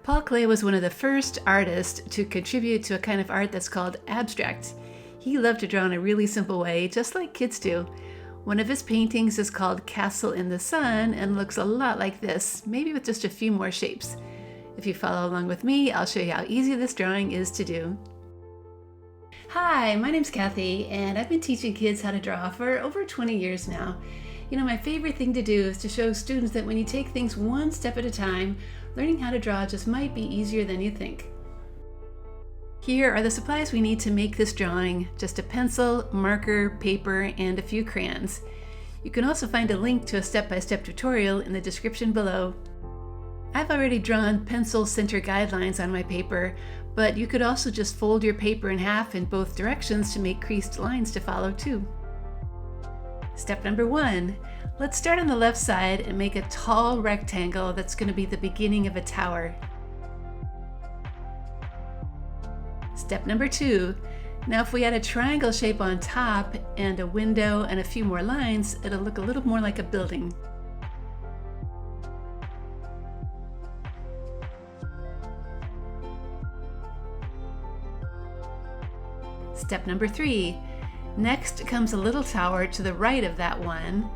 Paul Klee was one of the first artists to contribute to a kind of art that's called abstract. He loved to draw in a really simple way, just like kids do. One of his paintings is called Castle in the Sun and looks a lot like this, maybe with just a few more shapes. If you follow along with me, I'll show you how easy this drawing is to do. Hi, my name's Kathy, and I've been teaching kids how to draw for over 20 years now. You know, my favorite thing to do is to show students that when you take things one step at a time, learning how to draw just might be easier than you think. Here are the supplies we need to make this drawing: just a pencil, marker, paper, and a few crayons. You can also find a link to a step-by-step tutorial in the description below. I've already drawn pencil center guidelines on my paper, but you could also just fold your paper in half in both directions to make creased lines to follow too. Step number 1. Let's start on the left side and make a tall rectangle that's going to be the beginning of a tower. Step number 2. Now if we add a triangle shape on top and a window and a few more lines, it'll look a little more like a building. Step number 3. Next comes a little tower to the right of that one.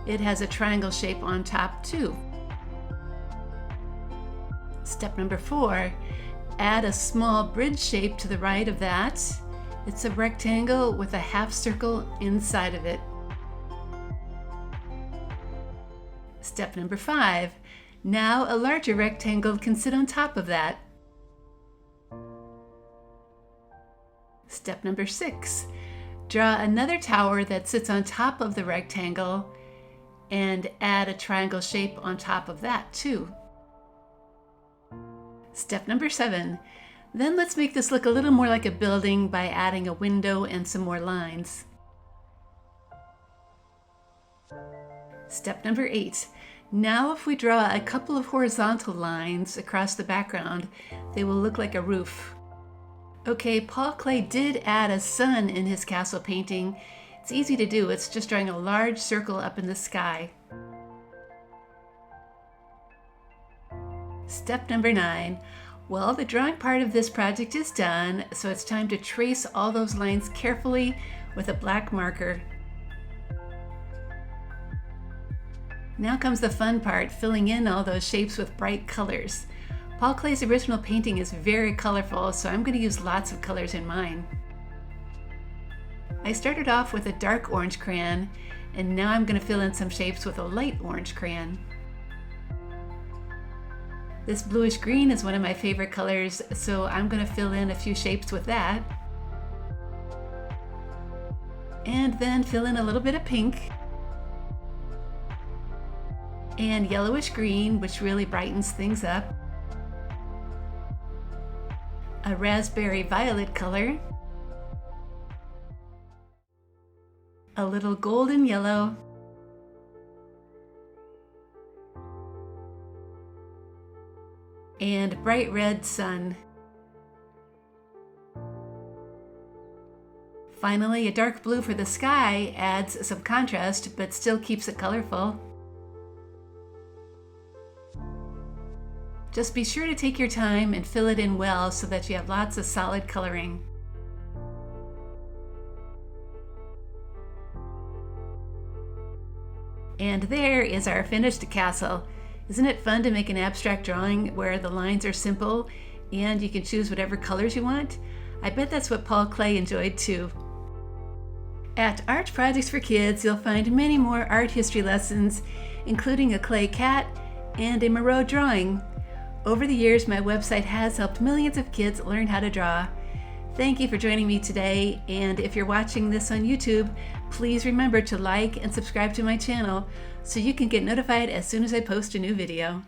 It has a triangle shape on top too. Step number 4. Add a small bridge shape to the right of that. It's a rectangle with a half circle inside of it. Step number 5. Now a larger rectangle can sit on top of that. Step number 6. Draw another tower that sits on top of the rectangle and add a triangle shape on top of that too. Step number 7. Then let's make this look a little more like a building by adding a window and some more lines. Step number 8. Now if we draw a couple of horizontal lines across the background, they will look like a roof. Okay, Paul Klee did add a sun in his castle painting. It's easy to do, it's just drawing a large circle up in the sky. Step number 9. Well, the drawing part of this project is done, so it's time to trace all those lines carefully with a black marker. Now comes the fun part, filling in all those shapes with bright colors. Paul Klee's original painting is very colorful, so I'm going to use lots of colors in mine. I started off with a dark orange crayon, and now I'm going to fill in some shapes with a light orange crayon. This bluish green is one of my favorite colors, so I'm going to fill in a few shapes with that. And then fill in a little bit of pink. And yellowish green, which really brightens things up. A raspberry violet color. A little golden yellow. And bright red sun. Finally, a dark blue for the sky adds some contrast but still keeps it colorful. Just be sure to take your time and fill it in well so that you have lots of solid coloring. And there is our finished castle. Isn't it fun to make an abstract drawing where the lines are simple and you can choose whatever colors you want? I bet that's what Paul Klee enjoyed too. At Art Projects for Kids, you'll find many more art history lessons, including a clay cat and a Moreau drawing. Over the years, my website has helped millions of kids learn how to draw. Thank you for joining me today, and if you're watching this on YouTube, please remember to like and subscribe to my channel so you can get notified as soon as I post a new video.